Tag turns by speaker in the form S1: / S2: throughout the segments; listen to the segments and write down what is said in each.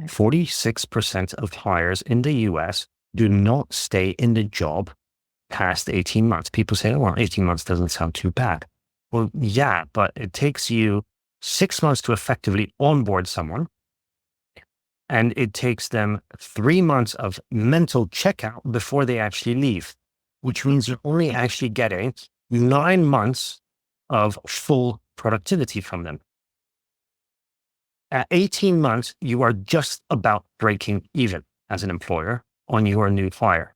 S1: 46% of hires in the US do not stay in the job past 18 months. People say, oh, well, 18 months doesn't sound too bad. Well, yeah, but it takes you 6 months to effectively onboard someone. And it takes them 3 months of mental checkout before they actually leave, which means you're only actually getting 9 months of full productivity from them. At 18 months, you are just about breaking even as an employer on your new hire.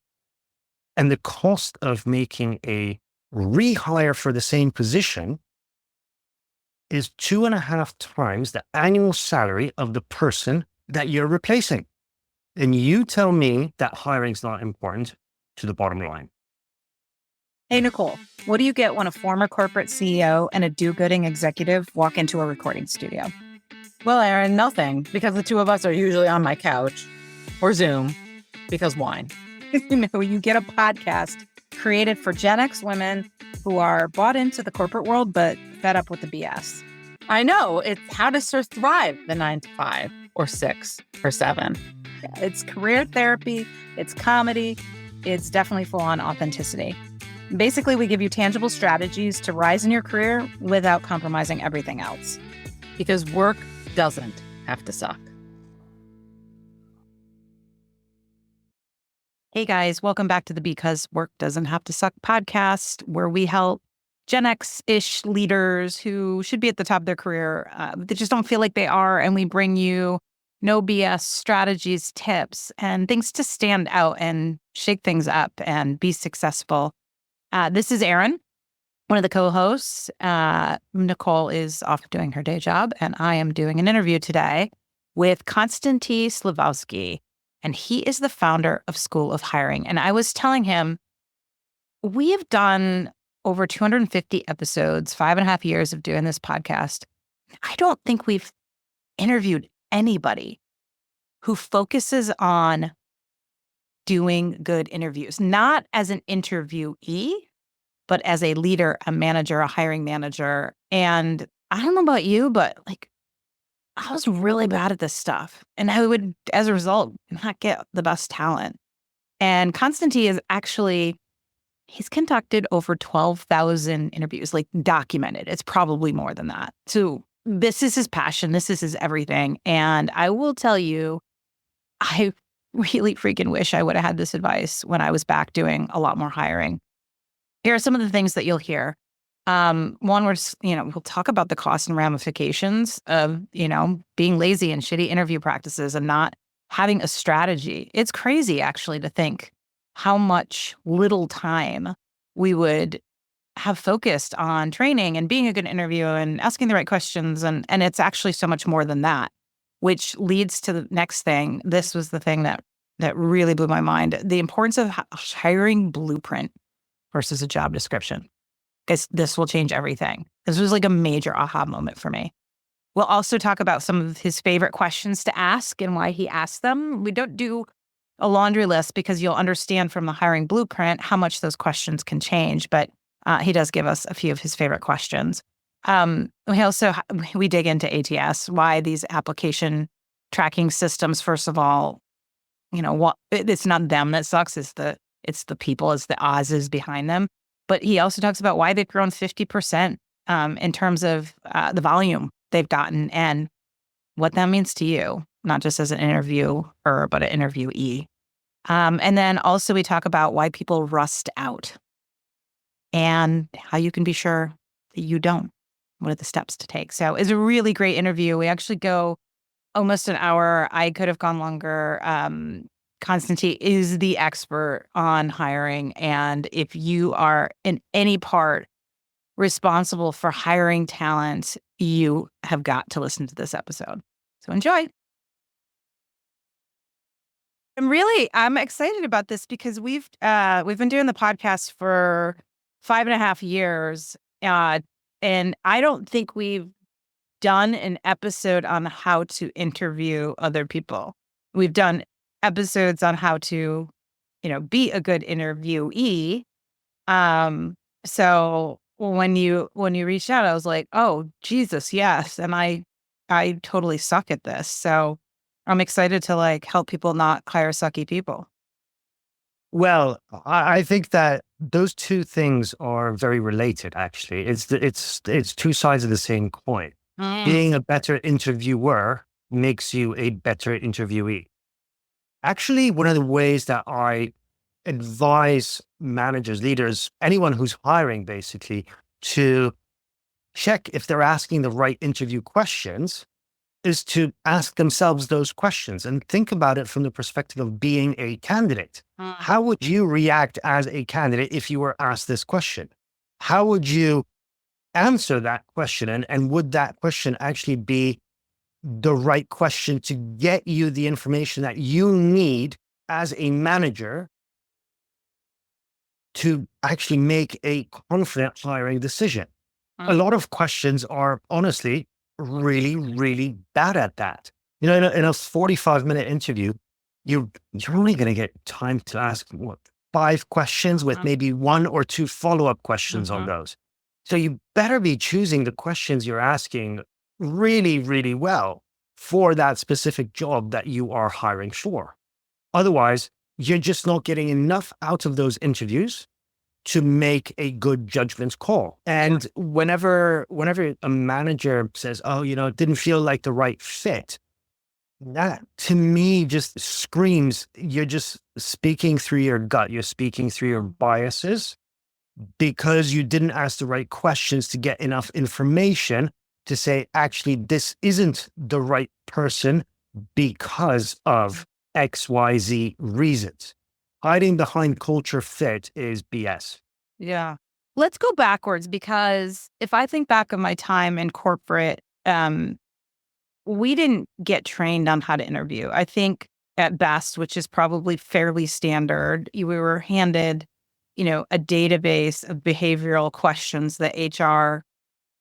S1: And the cost of making a rehire for the same position is 2.5 times the annual salary of the person that you're replacing. And you tell me that hiring's not important to the bottom line.
S2: Hey, Nicole, what do you get when a former corporate CEO and a do-gooding executive walk into a recording studio?
S3: Well, Aaron, nothing, because the two of us are usually on my couch or Zoom, because wine.
S2: You get a podcast created for Gen X women who are bought into the corporate world, but fed up with the BS.
S3: I know. It's how to thrive the 9 to 5 or 6 or 7.
S2: It's career therapy. It's comedy. It's definitely full-on authenticity. Basically, we give you tangible strategies to rise in your career without compromising everything else.
S3: Because work doesn't have to suck.
S2: Hey guys, welcome back to the Because Work Doesn't Have to Suck podcast, where we help Gen X-ish leaders who should be at the top of their career, they just don't feel like they are, and we bring you no BS strategies, tips, and things to stand out and shake things up and be successful. This is Erin, one of the co-hosts. Nicole is off doing her day job, and I am doing an interview today with Konstanty Sliwowski. And he is the founder of School of Hiring. And I was telling him, we have done over 250 episodes, 5.5 years of doing this podcast. I don't think we've interviewed anybody who focuses on doing good interviews, not as an interviewee, but as a leader, a manager, a hiring manager. And I don't know about you, but I was really bad at this stuff. And I would, as a result, not get the best talent. And Konstanty is actually, he's conducted over 12,000 interviews, documented. It's probably more than that. So this is his passion. This is his everything. And I will tell you, I really freaking wish I would have had this advice when I was back doing a lot more hiring. Here are some of the things that you'll hear. One, we'll talk about the costs and ramifications of, being lazy and shitty interview practices and not having a strategy. It's crazy, actually, to think how much little time we would have focused on training and being a good interviewer and asking the right questions. And it's actually so much more than that, which leads to the next thing. This was the thing that really blew my mind. The importance of hiring blueprint versus a job description. Because this will change everything. This was a major aha moment for me. We'll also talk about some of his favorite questions to ask and why he asked them. We don't do a laundry list because you'll understand from the hiring blueprint how much those questions can change. But he does give us a few of his favorite questions. We dig into ATS, why these application tracking systems, first of all, it's not them that sucks. It's the people, it's the Oz's behind them. But he also talks about why they've grown 50% in terms of the volume they've gotten and what that means to you, not just as an interviewer, but an interviewee. And then also we talk about why people rust out and how you can be sure that you don't. What are the steps to take? So it's a really great interview. We actually go almost an hour. I could have gone longer. Konstanty is the expert on hiring. And if you are in any part responsible for hiring talent, you have got to listen to this episode. So enjoy. I'm excited about this because we've been doing the podcast for 5.5 years. And I don't think we've done an episode on how to interview other people. We've done episodes on how to, be a good interviewee. So when you reached out, I was like, oh, Jesus, yes. And I totally suck at this. So I'm excited to like help people not hire sucky people.
S1: Well, I think that those two things are very related. Actually, it's two sides of the same coin. Being a better interviewer makes you a better interviewee. Actually, one of the ways that I advise managers, leaders, anyone who's hiring, basically, to check if they're asking the right interview questions is to ask themselves those questions and think about it from the perspective of being a candidate. How would you react as a candidate if you were asked this question? How would you answer that question? And would that question actually be the right question to get you the information that you need as a manager to actually make a confident hiring decision? A lot of questions are honestly really, really bad at that. You know, in a 45-minute interview, you're only going to get time to ask 5 questions with maybe 1 or 2 follow-up questions on those. So you better be choosing the questions you're asking really, really well for that specific job that you are hiring for. Otherwise, you're just not getting enough out of those interviews to make a good judgment call. And whenever a manager says, oh, it didn't feel like the right fit, that to me just screams, you're just speaking through your gut. You're speaking through your biases because you didn't ask the right questions to get enough information to say, actually, this isn't the right person because of XYZ reasons. Hiding behind culture fit is BS.
S2: Yeah. Let's go backwards, because if I think back of my time in corporate, we didn't get trained on how to interview. I think at best, which is probably fairly standard, we were handed, a database of behavioral questions that HR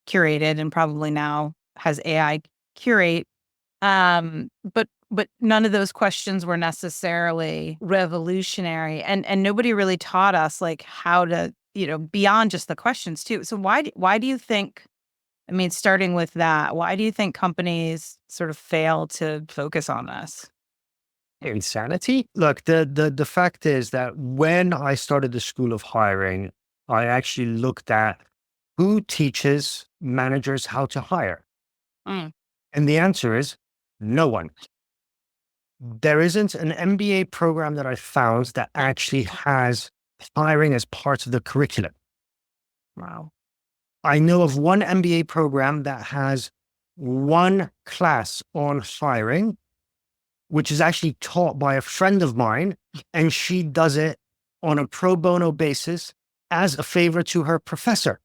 S2: curated and probably now has AI curate. But none of those questions were necessarily revolutionary, and nobody really taught us like how to, beyond just the questions too. So why do you think, I mean, starting with that, why do you think companies sort of fail to focus on this?
S1: Insanity. Look, the fact is that when I started the school of hiring, I actually looked at who teaches managers how to hire.
S2: Mm.
S1: And the answer is no one. There isn't an MBA program that I found that actually has hiring as part of the curriculum.
S2: Wow.
S1: I know of one MBA program that has one class on hiring, which is actually taught by a friend of mine, and she does it on a pro bono basis as a favor to her professor,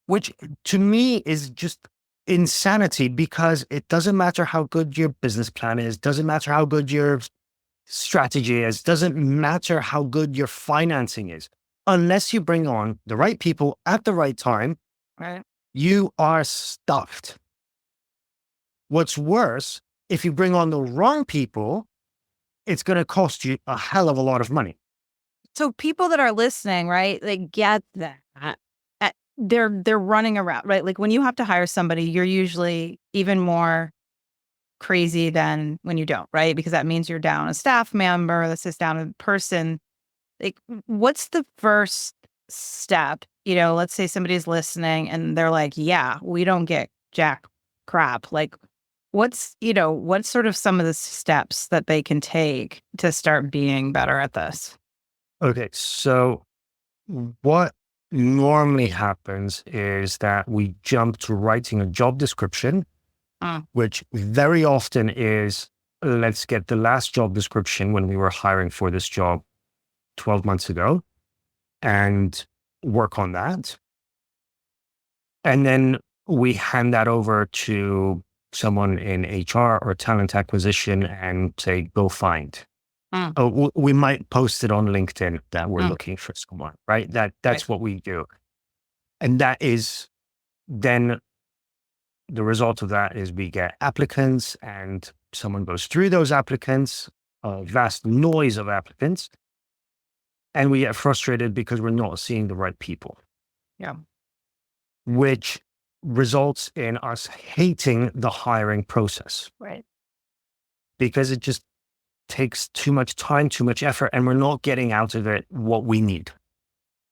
S1: which to me is just insanity, because it doesn't matter how good your business plan is, doesn't matter how good your strategy is, doesn't matter how good your financing is. Unless you bring on the right people at the right time,
S2: Right.
S1: you are stuffed. What's worse, if you bring on the wrong people, it's going to cost you a hell of a lot of money.
S2: So people that are listening, right, they get that. They're running around, right? Like when you have to hire somebody, you're usually even more crazy than when you don't, right? Because that means you're down a staff member, this is down a person. Like, what's the first step? Let's say somebody's listening and they're like, yeah, we don't get jack crap. Like, what's sort of some of the steps that they can take to start being better at this?
S1: Okay, so what normally happens is that we jump to writing a job description, which very often is, let's get the last job description when we were hiring for this job 12 months ago and work on that. And then we hand that over to someone in HR or talent acquisition and say, go find. We might post it on LinkedIn that we're looking for someone, right? That's what we do. And that is then the result of that is we get applicants, and someone goes through those applicants, a vast noise of applicants, and we get frustrated because we're not seeing the right people.
S2: Yeah.
S1: Which results in us hating the hiring process.
S2: Right.
S1: because it just takes too much time, too much effort, and we're not getting out of it what we need.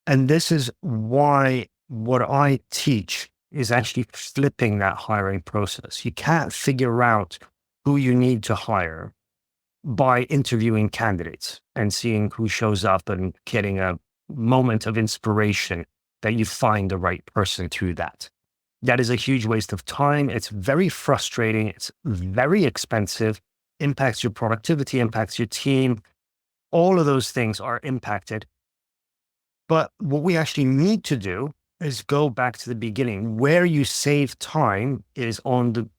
S1: And this is why what I teach is actually flipping that hiring process. You can't figure out who you need to hire by interviewing candidates and seeing who shows up and getting a moment of inspiration that you find the right person through that. That is a huge waste of time. It's very frustrating. It's very expensive, impacts your productivity, impacts your team. All of those things are impacted. But what we actually need to do is go back to the beginning. Where you save time is on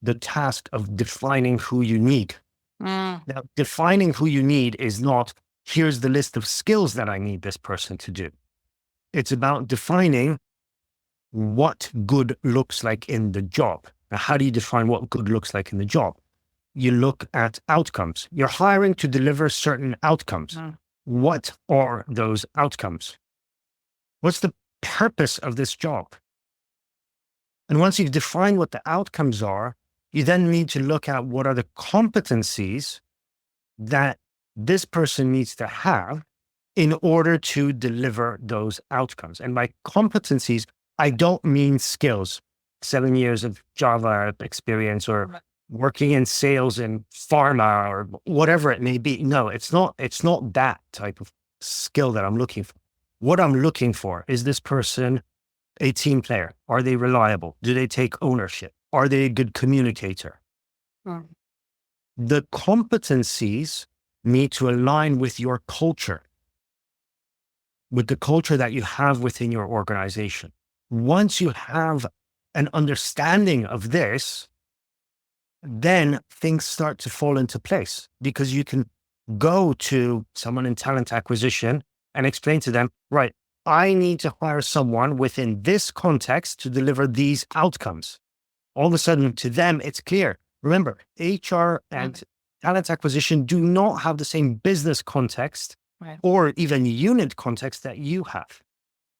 S1: the task of defining who you need. Now, defining who you need is not, here's the list of skills that I need this person to do. It's about defining what good looks like in the job. Now, how do you define what good looks like in the job? You look at outcomes. You're hiring to deliver certain outcomes. What are those outcomes? What's the purpose of this job? And once you've defined what the outcomes are, you then need to look at what are the competencies that this person needs to have in order to deliver those outcomes. And by competencies, I don't mean skills, 7 years of Java experience or working in sales in pharma or whatever it may be. No, it's not that type of skill that I'm looking for. What I'm looking for is this person a team player? Are they reliable? Do they take ownership? Are they a good communicator? The competencies need to align with your culture, with the culture that you have within your organization. Once you have an understanding of this, then things start to fall into place, because you can go to someone in talent acquisition and explain to them, right, I need to hire someone within this context to deliver these outcomes. All of a sudden, to them, it's clear. Remember, HR and talent acquisition do not have the same business context or even unit context that you have.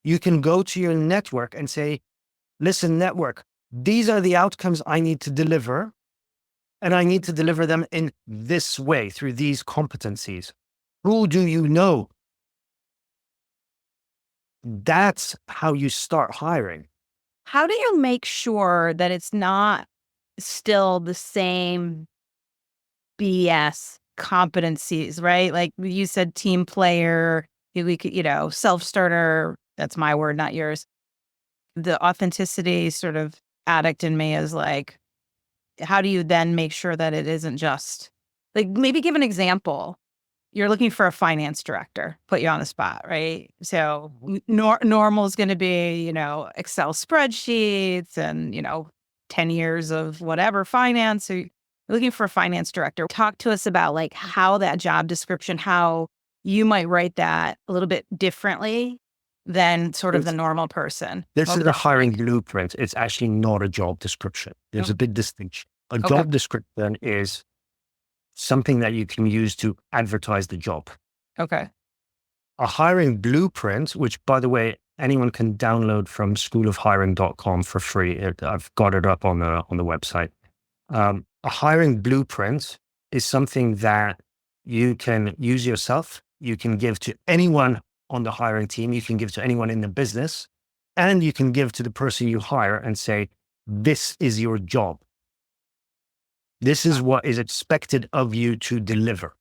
S1: You can go to your network and say, listen, network, these are the outcomes I need to deliver, and I need to deliver them in this way through these competencies. Who do you know? That's how you start hiring.
S2: How do you make sure that it's not still the same BS competencies, right? Like you said, team player, we could, self-starter, that's my word, not yours. The authenticity sort of addict in me is like, how do you then make sure that it isn't just like, maybe give an example. You're looking for a finance director, put you on the spot, right? So normal is going to be, Excel spreadsheets and, 10 years of whatever finance. So you're looking for a finance director. Talk to us about like how that job description, how you might write that a little bit differently than sort of the normal person.
S1: This is a hiring blueprint. It's actually not a job description. There's a big distinction. A job description is something that you can use to advertise the job.
S2: Okay.
S1: A hiring blueprint, which, by the way, anyone can download from schoolofhiring.com for free. I've got it up on the website. A hiring blueprint is something that you can use yourself. You can give to anyone on the hiring team. You can give to anyone in the business, and you can give to the person you hire and say, this is your job. This is what is expected of you to deliver.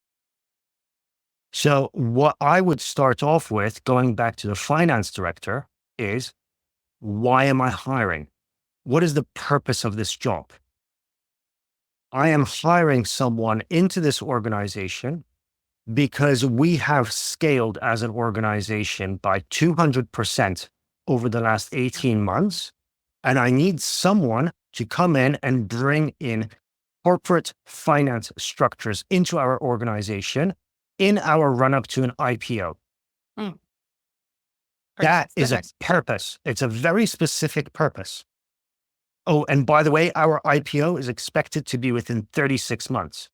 S1: So what I would start off with, going back to the finance director, is why am I hiring? What is the purpose of this job? I am hiring someone into this organization because we have scaled as an organization by 200% over the last 18 months. And I need someone to come in and bring in corporate finance structures into our organization in our run up to an IPO. That is a purpose. It's a very specific purpose. Oh, and by the way, our IPO is expected to be within 36 months,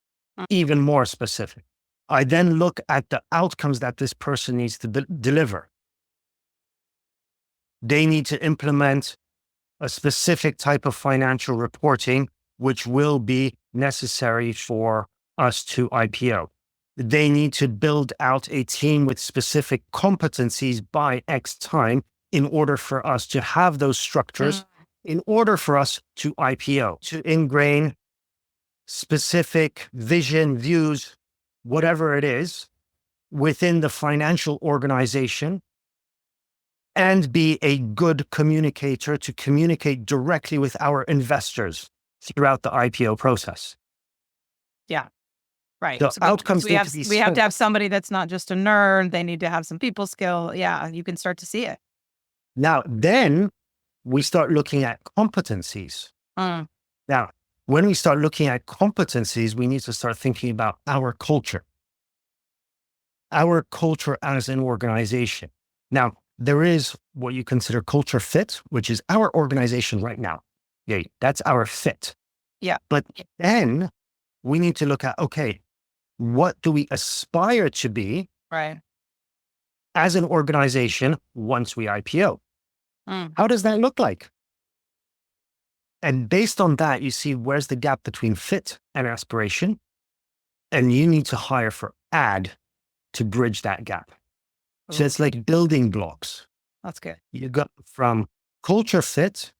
S1: even more specific. I then look at the outcomes that this person needs to deliver. They need to implement a specific type of financial reporting, which will be necessary for us to IPO. They need to build out a team with specific competencies by X time in order for us to have those structures, in order for us to IPO, to ingrain specific vision, views, whatever it is, within the financial organization, and be a good communicator to communicate directly with our investors throughout the IPO process.
S2: Yeah. Right.
S1: The
S2: So
S1: outcomes
S2: we
S1: need
S2: have
S1: to be
S2: we have to
S1: set.
S2: have somebody that's not just a nerd. They need to have some people skill. Yeah, you can start to see it.
S1: Now, then we start looking at competencies.
S2: Mm.
S1: Now, when we start looking at competencies, we need to start thinking about our culture as an organization. Now, there is what you consider culture fit, which is our organization right now. Yeah, that's our fit.
S2: Yeah.
S1: But then we need to look at, okay, what do we aspire to be
S2: Right.
S1: as an organization once we IPO? How does that look like? And based on that, you see where's the gap between fit and aspiration. And you need to hire for ad to bridge that gap. So it's like building blocks.
S2: That's good.
S1: You go from culture fit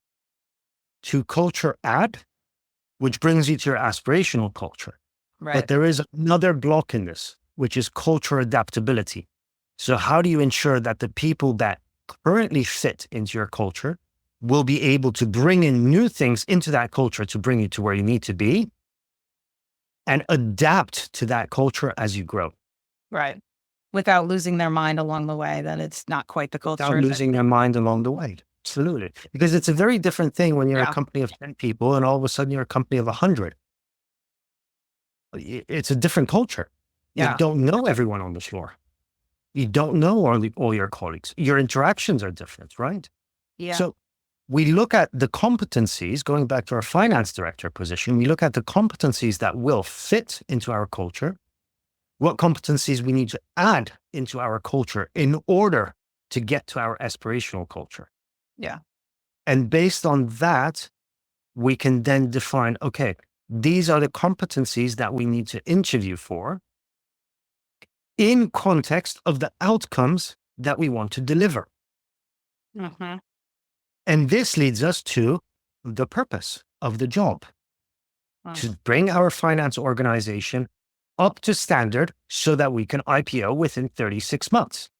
S1: to culture ad, which brings you to your aspirational culture.
S2: Right.
S1: But there is another block in this, which is culture adaptability. So how do you ensure that the people that currently fit into your culture will be able to bring in new things into that culture to bring you to where you need to be and adapt to that culture as you grow?
S2: Right. Without losing their mind along the way that it's not quite the culture.
S1: Without losing their mind along the way. Absolutely. Because it's a very different thing when you're a company of 10 people and all of a sudden you're a company of 100. It's a different culture.
S2: Yeah.
S1: You don't know everyone on the floor. You don't know all your colleagues. Your interactions are different, right?
S2: Yeah.
S1: So we look at the competencies, going back to our finance director position, we look at the competencies that will fit into our culture, what competencies we need to add into our culture in order to get to our aspirational culture.
S2: Yeah.
S1: And based on that, we can then define, okay, these are the competencies that we need to interview for in context of the outcomes that we want to deliver.
S2: Mm-hmm.
S1: And this leads us to the purpose of the job, to bring our finance organization up to standard so that we can IPO within 36 months.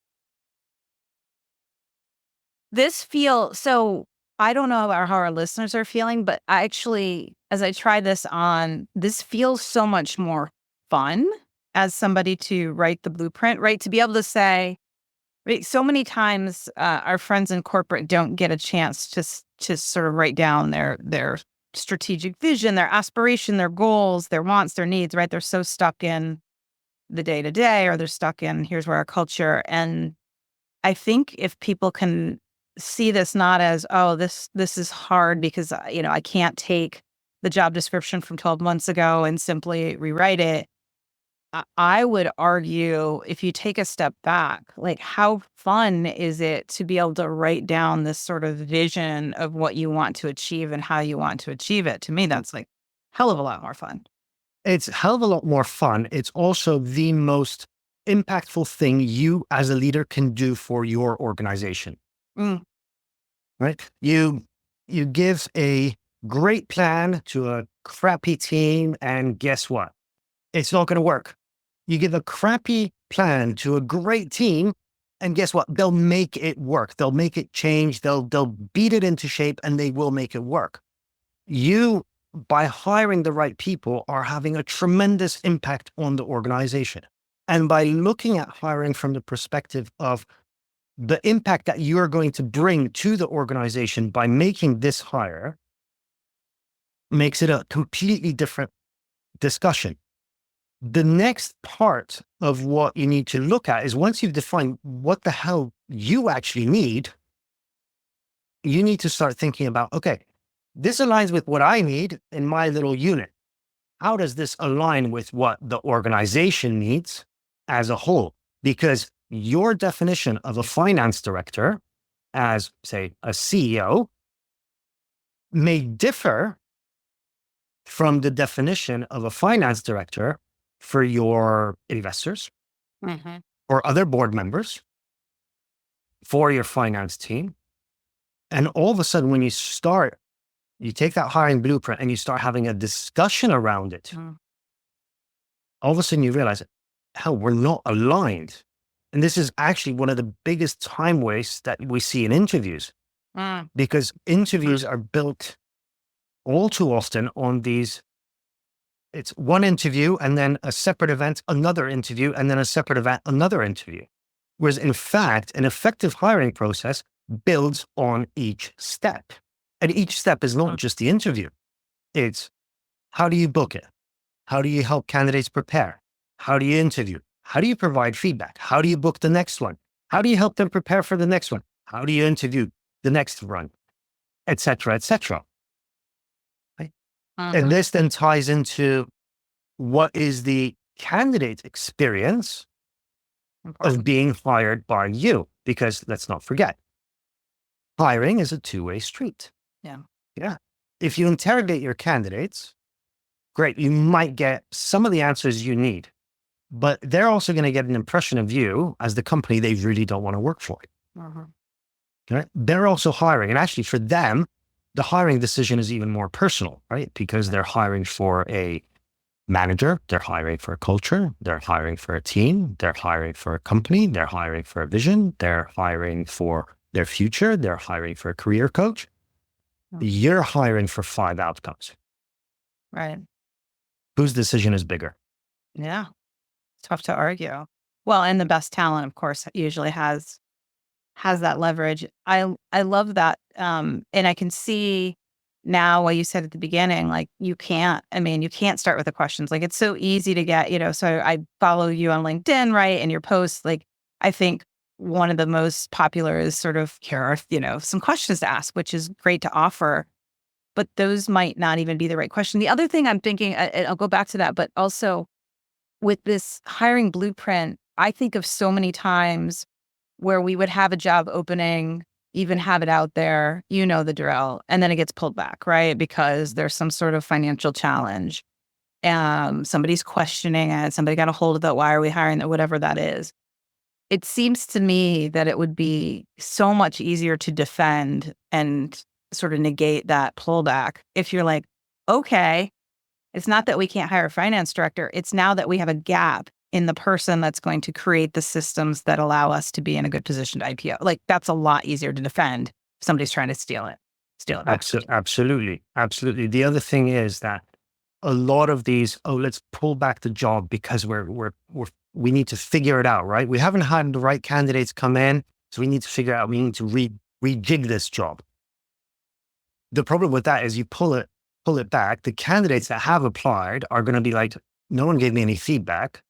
S2: So I don't know about how our listeners are feeling, but I actually, as I try this on, this feels so much more fun as somebody to write the blueprint, right? To be able to say, right, so many times our friends in corporate don't get a chance to sort of write down their strategic vision, their aspiration, their goals, their wants, their needs, right? They're so stuck in the day to day, or they're stuck in here's where our culture. And I think if people can see this not as, oh, this is hard because, I can't take the job description from 12 months ago and simply rewrite it. I would argue if you take a step back, like how fun is it to be able to write down this sort of vision of what you want to achieve and how you want to achieve it? To me, that's like hell of a lot more fun.
S1: It's a hell of a lot more fun. It's also the most impactful thing you as a leader can do for your organization. Right? You give a great plan to a crappy team, and guess what? It's not going to work. You give a crappy plan to a great team, and guess what? They'll make it work. They'll make it change. They'll beat it into shape, and they will make it work. You, by hiring the right people, are having a tremendous impact on the organization. And by looking at hiring from the perspective of the impact that you're going to bring to the organization by making this hire, makes it a completely different discussion. The next part of what you need to look at is once you've defined what the hell you actually need, you need to start thinking about, okay, this aligns with what I need in my little unit. How does this align with what the organization needs as a whole? Because your definition of a finance director as, say, a CEO may differ from the definition of a finance director for your investors
S2: Mm-hmm.
S1: or other board members, for your finance team. And all of a sudden, when you take that hiring blueprint and you start having a discussion around it, all of a sudden you realize, hell, we're not aligned. And this is actually one of the biggest time wastes that we see in interviews, because interviews are built all too often on these. It's one interview and then a separate event, another interview, and then a separate event, another interview. Whereas in fact, an effective hiring process builds on each step. And each step is not just the interview. It's how do you book it? How do you help candidates prepare? How do you interview? How do you provide feedback? How do you book the next one? How do you help them prepare for the next one? How do you interview the next run? Et cetera, et cetera. Right? And this then ties into what is the candidate experience of being hired by you? Because let's not forget, hiring is a two-way street. Yeah. If you interrogate your candidates, great, you might get some of the answers you need, but they're also going to get an impression of you as the company they really don't want to work for. Right? They're also hiring. And actually for them, the hiring decision is even more personal, right? Because they're hiring for a manager, they're hiring for a culture, they're hiring for a team, they're hiring for a company, they're hiring for a vision, they're hiring for their future, they're hiring for a career coach. You're hiring for 5 outcomes.
S2: Right.
S1: Whose decision is bigger?
S2: Yeah. Tough to argue. Well, and the best talent, of course, usually has that leverage. I love that. And I can see now what you said at the beginning, like you can't start with the questions. Like it's so easy to get, so I follow you on LinkedIn, right? And your posts, like I think one of the most popular is sort of, here are, some questions to ask, which is great to offer, but those might not even be the right question. The other thing I'm thinking, I'll go back to that, but also with this hiring blueprint, I think of so many times where we would have a job opening, even have it out there, the drill, and then it gets pulled back, right? Because there's some sort of financial challenge. Somebody's questioning it. Somebody got a hold of that. Why are we hiring that? Whatever that is. It seems to me that it would be so much easier to defend and sort of negate that pullback if you're like, okay, it's not that we can't hire a finance director. It's now that we have a gap in the person that's going to create the systems that allow us to be in a good position to IPO. Like that's a lot easier to defend if somebody's trying to steal it.
S1: Absolutely. The other thing is that a lot of these, let's pull back the job because we need to figure it out, right? We haven't had the right candidates come in, so we need to figure out, we need to rejig this job. The problem with that is you pull it back. The candidates that have applied are going to be like, no one gave me any feedback.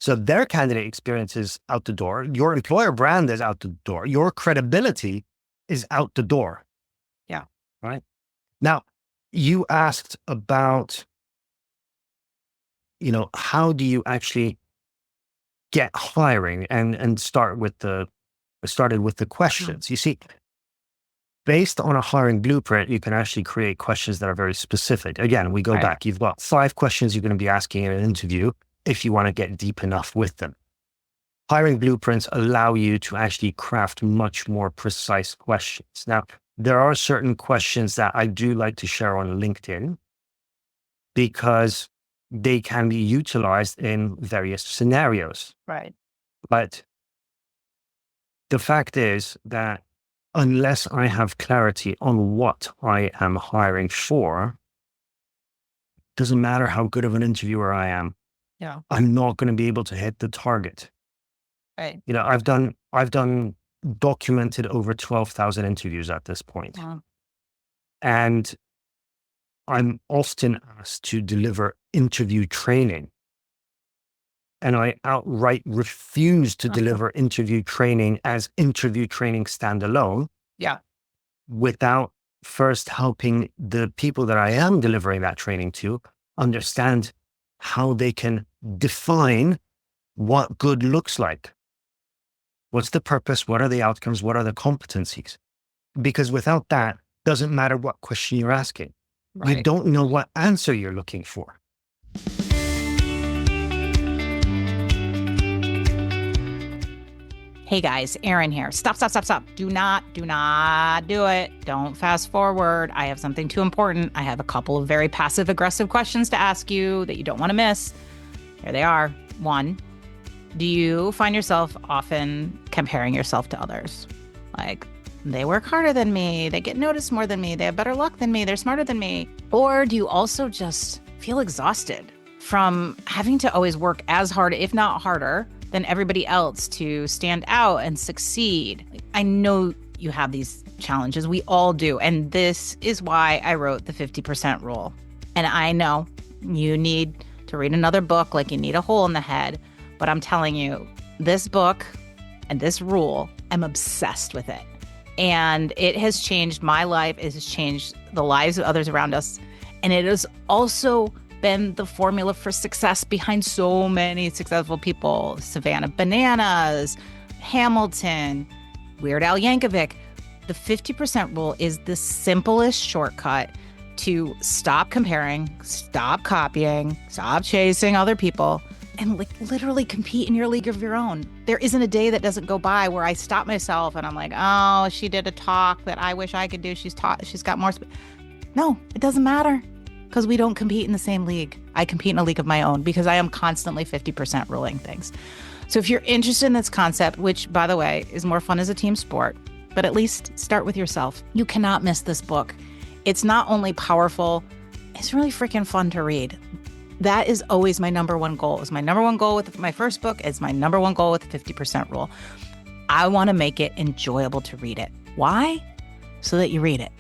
S1: So their candidate experience is out the door. Your employer brand is out the door. Your credibility is out the door.
S2: Yeah.
S1: Right. Now, you asked about, how do you actually get hiring and started with the questions. You see, based on a hiring blueprint, you can actually create questions that are very specific. Again, we go back. You've got 5 questions you're going to be asking in an interview if you want to get deep enough with them. Hiring blueprints allow you to actually craft much more precise questions. Now, there are certain questions that I do like to share on LinkedIn because they can be utilized in various scenarios.
S2: Right.
S1: But the fact is that unless I have clarity on what I am hiring for, doesn't matter how good of an interviewer I am.
S2: Yeah.
S1: I'm not going to be able to hit the target.
S2: Right.
S1: I've done documented over 12,000 interviews at this point.
S2: Wow.
S1: And I'm often asked to deliver interview training. And I outright refuse to deliver interview training as interview training standalone.
S2: Yeah.
S1: Without first helping the people that I am delivering that training to understand how they can define what good looks like. What's the purpose? What are the outcomes? What are the competencies? Because without that, doesn't matter what question you're asking. Right. You don't know what answer you're looking for.
S2: Hey guys, Erin here. Stop. Do not do it. Don't fast forward. I have something too important. I have a couple of very passive aggressive questions to ask you that you don't want to miss. Here they are. 1, do you find yourself often comparing yourself to others? Like, they work harder than me, they get noticed more than me, they have better luck than me, they're smarter than me. Or do you also just feel exhausted from having to always work as hard, if not harder, than everybody else to stand out and succeed? I know you have these challenges. We all do. And this is why I wrote the 50% rule. And I know you need to read another book like you need a hole in the head. But I'm telling you, this book and this rule, I'm obsessed with it. And it has changed my life. It has changed the lives of others around us. And it has also been the formula for success behind so many successful people. Savannah Bananas, Hamilton, Weird Al Yankovic. The 50% rule is the simplest shortcut to stop comparing, stop copying, stop chasing other people, and literally compete in your league of your own. There isn't a day that doesn't go by where I stop myself and I'm like, oh, she did a talk that I wish I could do. She's got more. No, it doesn't matter. Because we don't compete in the same league. I compete in a league of my own because I am constantly 50% ruling things. So if you're interested in this concept, which, by the way, is more fun as a team sport, but at least start with yourself. You cannot miss this book. It's not only powerful, it's really freaking fun to read. That is always my number one goal. It was my number one goal with my first book. It's my number one goal with the 50% rule. I want to make it enjoyable to read it. Why? So that you read it.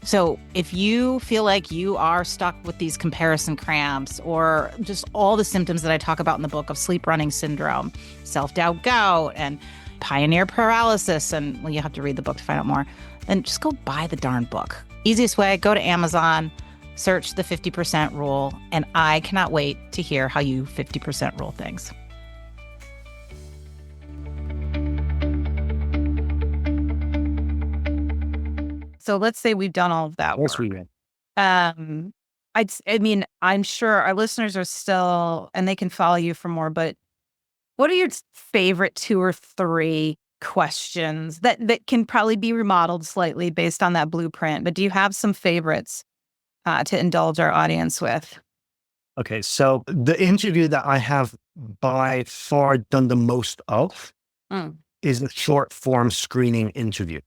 S2: So if you feel like you are stuck with these comparison cramps or just all the symptoms that I talk about in the book of sleep running syndrome, self-doubt gout, and pioneer paralysis, and well, you have to read the book to find out more, then just go buy the darn book. Easiest way, go to Amazon, search the 50% rule, and I cannot wait to hear how you 50% rule things. So let's say we've done all of that work.
S1: Yes, we did.
S2: I mean, I'm sure our listeners are still, and they can follow you for more, but what are your favorite 2 or 3 questions that can probably be remodeled slightly based on that blueprint? But do you have some favorites to indulge our audience with?
S1: Okay, so the interview that I have by far done the most of is the short form screening interview.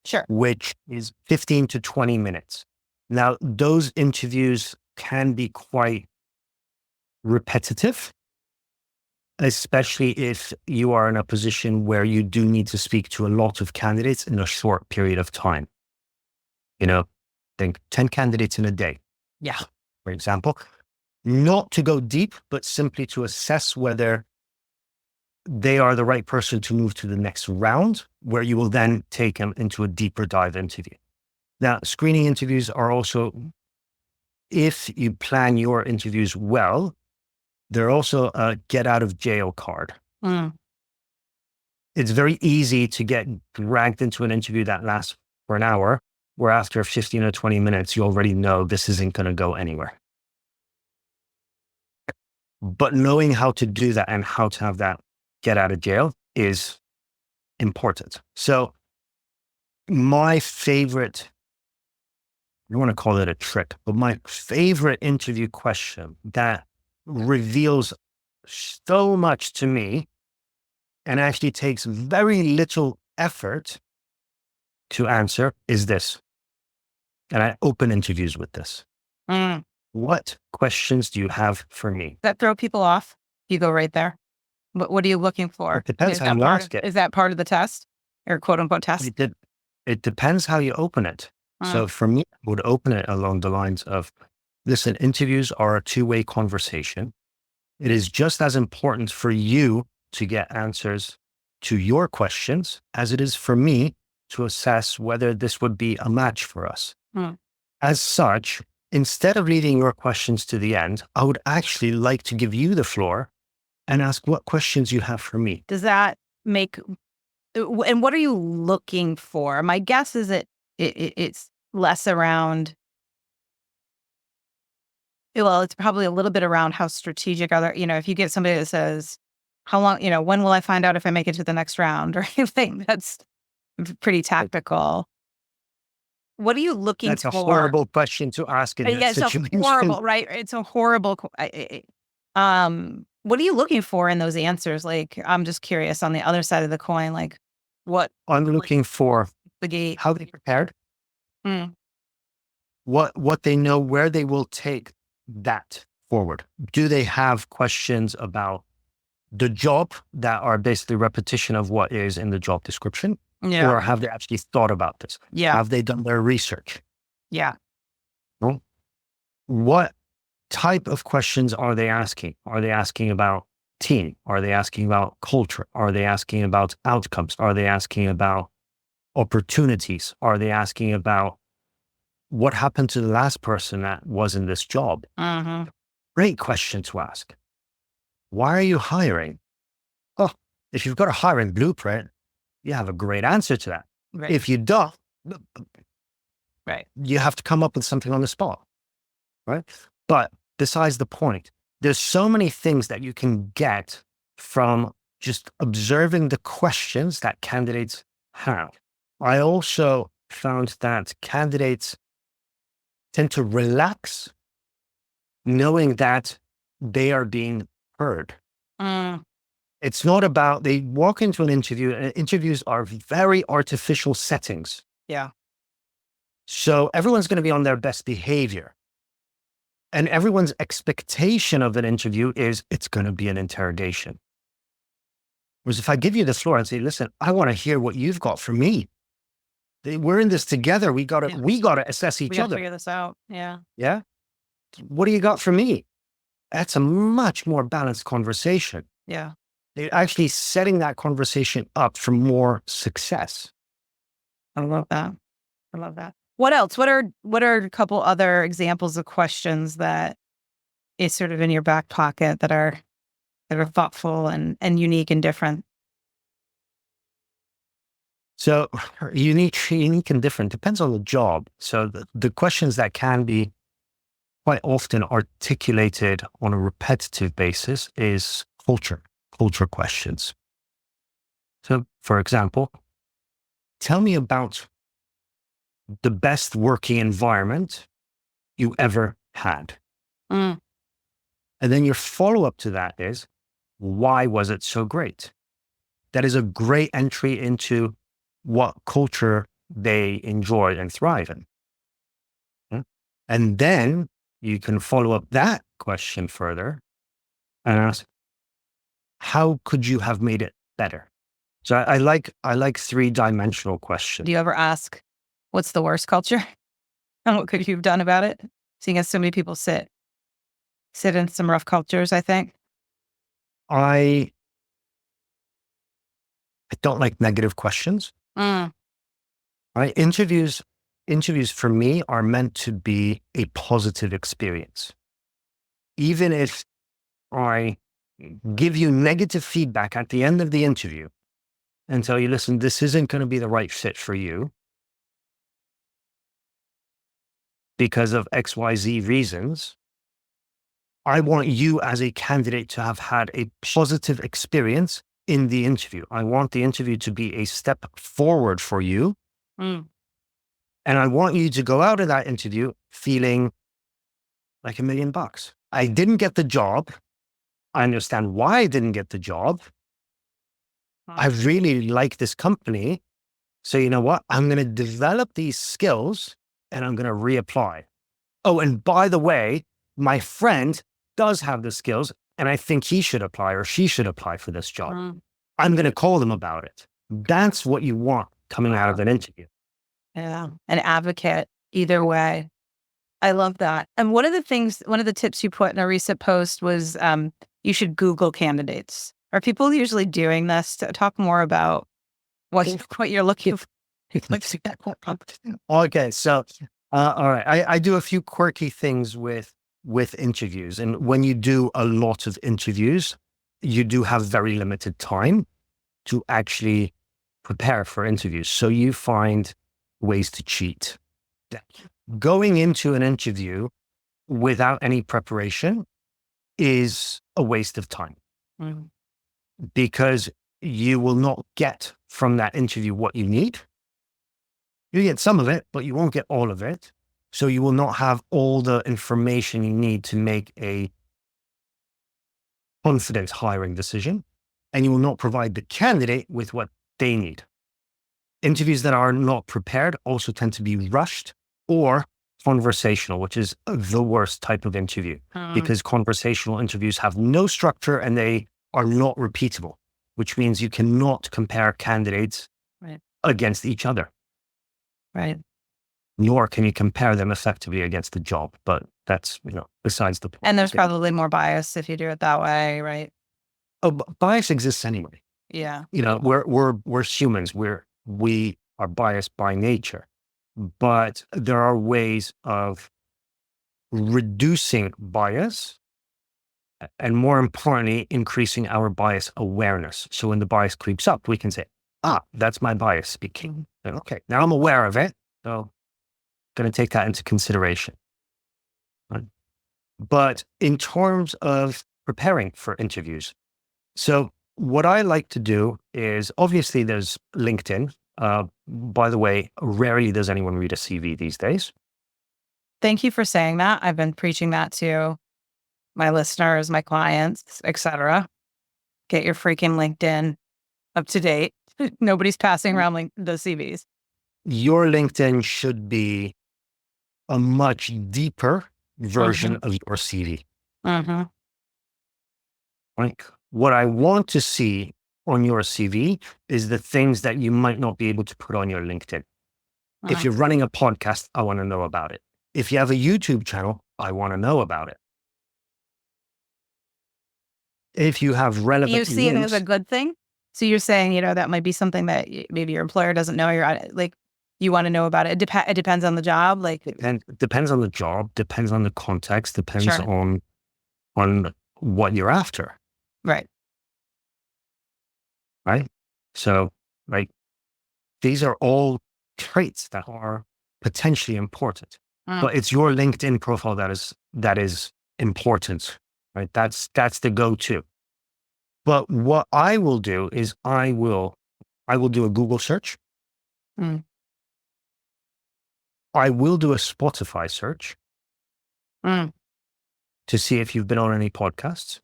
S2: Sure.
S1: Which is 15 to 20 minutes. Now, those interviews can be quite repetitive, especially if you are in a position where you do need to speak to a lot of candidates in a short period of time. Think 10 candidates in a day.
S2: Yeah.
S1: For example, not to go deep, but simply to assess whether they are the right person to move to the next round, where you will then take them into a deeper dive interview. Now, screening interviews are also, if you plan your interviews well, they're also a get out of jail card. It's very easy to get dragged into an interview that lasts for an hour, where after 15 or 20 minutes, you already know this isn't going to go anywhere. But knowing how to do that and how to have that get out of jail is important. So my favorite, I don't want to call it a trick, but my favorite interview question that reveals so much to me and actually takes very little effort to answer is this. And I open interviews with this. What questions do you have for me?
S2: Does that throw people off? You go right there. What are you looking for?
S1: It depends how you ask it.
S2: Is that part of the test or quote unquote test?
S1: It depends how you open it. So for me, I would open it along the lines of, listen, interviews are a two-way conversation. It is just as important for you to get answers to your questions as it is for me to assess whether this would be a match for us. As such, instead of leaving your questions to the end, I would actually like to give you the floor and ask what questions you have for me.
S2: Does that make, and what are you looking for? My guess is it's less around, well, it's probably a little bit around how strategic are there, if you get somebody that says, how long, when will I find out if I make it to the next round or anything? That's pretty tactical. What are you looking
S1: That's
S2: for?
S1: a horrible question to ask in that
S2: Yeah, it's a
S1: situation.
S2: horrible, right? It's a horrible. What are you looking for in those answers? Like, I'm just curious on the other side of the coin, like what
S1: I'm looking for
S2: the gate.
S1: how they prepared,
S2: Mm,
S1: what they know, where they will take that forward. Do they have questions about the job that are basically repetition of what is in the job description?
S2: yeah.
S1: Or have they actually thought about this?
S2: Yeah.
S1: Have they done their research?
S2: Yeah.
S1: No? What type of questions are they asking? Are they asking about team? Are they asking about culture? Are they asking about outcomes? Are they asking about opportunities? Are they asking about what happened to the last person that was in this job?
S2: Mm-hmm.
S1: Great question to ask. Why are you hiring? Oh, if you've got a hiring blueprint, you have a great answer to that.
S2: Right.
S1: If you don't,
S2: Right.
S1: you have to come up with something on the spot, right? But besides the point, there's so many things that you can get from just observing the questions that candidates have. I also found that candidates tend to relax knowing that they are being heard.
S2: Mm,
S1: It's not about, they walk into an interview, and interviews are very artificial settings.
S2: yeah.
S1: So everyone's going to be on their best behavior. And everyone's expectation of an interview is it's going to be an interrogation. Whereas if I give you the floor and say, listen, I want to hear what you've got for me. We're in this together. We got to assess
S2: We
S1: each
S2: got to
S1: other.
S2: figure this out. Yeah.
S1: Yeah. What do you got for me? That's a much more balanced conversation.
S2: Yeah.
S1: They're actually setting that conversation up for more success.
S2: I love that. I love that. What else? What are a couple other examples of questions that is sort of in your back pocket that are thoughtful and unique and different?
S1: So unique and different depends on the job. So the questions that can be quite often articulated on a repetitive basis is culture questions. So for example, tell me about the best working environment you ever had.
S2: Mm,
S1: And then your follow-up to that is, why was it so great? That is a great entry into what culture they enjoy and thrive in. Yeah. And then you can follow up that question further and ask, how could you have made it better? So I like three-dimensional questions.
S2: do you ever ask, what's the worst culture? And what could you have done about it? Seeing as so many people sit in some rough cultures, I think.
S1: I don't like negative questions.
S2: Mm,
S1: Right? Interviews for me are meant to be a positive experience. Even if I give you negative feedback at the end of the interview and tell you, listen, this isn't going to be the right fit for you because of XYZ reasons, I want you as a candidate to have had a positive experience in the interview. I want the interview to be a step forward for you.
S2: mm,
S1: And I want you to go out of that interview feeling like $1 million. I didn't get the job. I understand why I didn't get the job. I really like this company. So you know what? I'm going to develop these skills and I'm going to reapply. Oh, and by the way, my friend does have the skills and I think he should apply or she should apply for this job.
S2: mm.
S1: I'm going to call them about it. That's what you want coming out of an interview.
S2: Yeah. An advocate either way. I love that. And one of the tips you put in a recent post was you should Google candidates. Are people usually doing this? To talk more about what you're looking for.
S1: Okay, so all right, I do a few quirky things with interviews, and when you do a lot of interviews, you do have very limited time to actually prepare for interviews. So you find ways to cheat. Going into an interview without any preparation is a waste of time.
S2: Mm.
S1: because you will not get from that interview what you need. You get some of it, but you won't get all of it. So you will not have all the information you need to make a confident hiring decision, and you will not provide the candidate with what they need. Interviews that are not prepared also tend to be rushed or conversational, which is the worst type of interview because conversational interviews have no structure and they are not repeatable, which means you cannot compare candidates against each other.
S2: Right.
S1: Nor can you compare them effectively against the job. But that's, besides the point.
S2: And there's probably more bias if you do it that way, right?
S1: Oh, bias exists anyway.
S2: Yeah.
S1: We're humans. We are biased by nature, but there are ways of reducing bias and, more importantly, increasing our bias awareness. So when the bias creeps up, we can say, that's my bias speaking. And, okay, now I'm aware of it. So I'm going to take that into consideration. Right? But in terms of preparing for interviews, so what I like to do is, obviously there's LinkedIn. By the way, rarely does anyone read a CV these days.
S2: Thank you for saying that. I've been preaching that to my listeners, my clients, etc. Get your freaking LinkedIn up to date. Nobody's passing around the CVs.
S1: Your LinkedIn should be a much deeper version of your CV. Like, what I want to see on your CV is the things that you might not be able to put on your LinkedIn. If you're running a podcast, I want to know about it. If you have a YouTube channel, I want to know about it. If you have relevant
S2: You see it
S1: links,
S2: as a good thing? So you're saying, that might be something that maybe your employer doesn't know. You want to know about it. It depends on the job.
S1: And depends on the job, depends on the context, depends
S2: Sure.
S1: on what you're after.
S2: Right.
S1: Right. So, these are all traits that are potentially important, but it's your LinkedIn profile that is important, right? That's the go-to. But what I will do is I will do a Google search. I will do a Spotify search to see if you've been on any podcasts.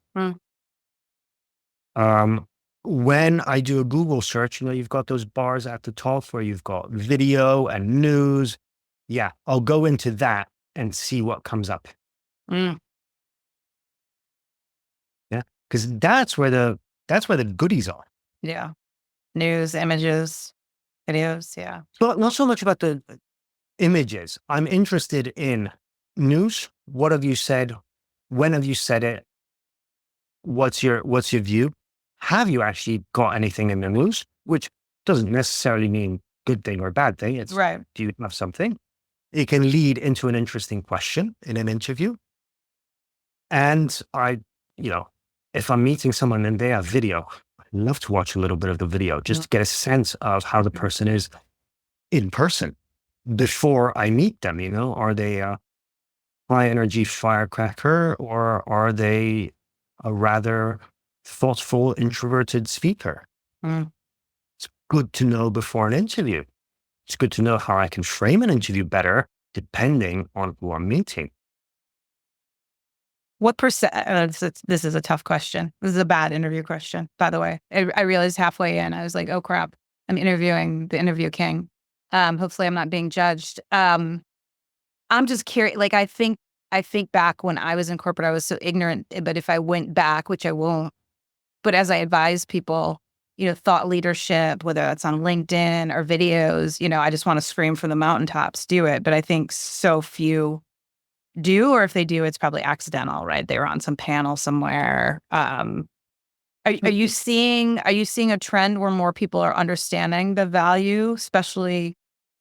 S1: When I do a Google search, you've got those bars at the top where you've got video and news. Yeah, I'll go into that and see what comes up. Yeah, because that's where the goodies are.
S2: Yeah. News, images, videos. Yeah.
S1: But not so much about the images. I'm interested in news. What have you said? When have you said it? What's your view? Have you actually got anything in the news? Which doesn't necessarily mean good thing or bad thing. It's
S2: right.
S1: Do you have something? It can lead into an interesting question in an interview. And if I'm meeting someone and they have video, I'd love to watch a little bit of the video just to get a sense of how the person is in person before I meet them. Are they a high energy firecracker, or are they a rather thoughtful, introverted speaker? It's good to know before an interview. It's good to know how I can frame an interview better depending on who I'm meeting.
S2: What percent? This is a tough question. This is a bad interview question, by the way. I realized halfway in, I was like, oh crap, I'm interviewing the interview king. Hopefully I'm not being judged. I'm just curious. I think back when I was in corporate, I was so ignorant, but if I went back, which I won't, but as I advise people, thought leadership, whether that's on LinkedIn or videos, I just want to scream from the mountaintops, do it. But I think so few do, or if they do, it's probably accidental, right? They were on some panel somewhere. Are you seeing a trend where more people are understanding the value, especially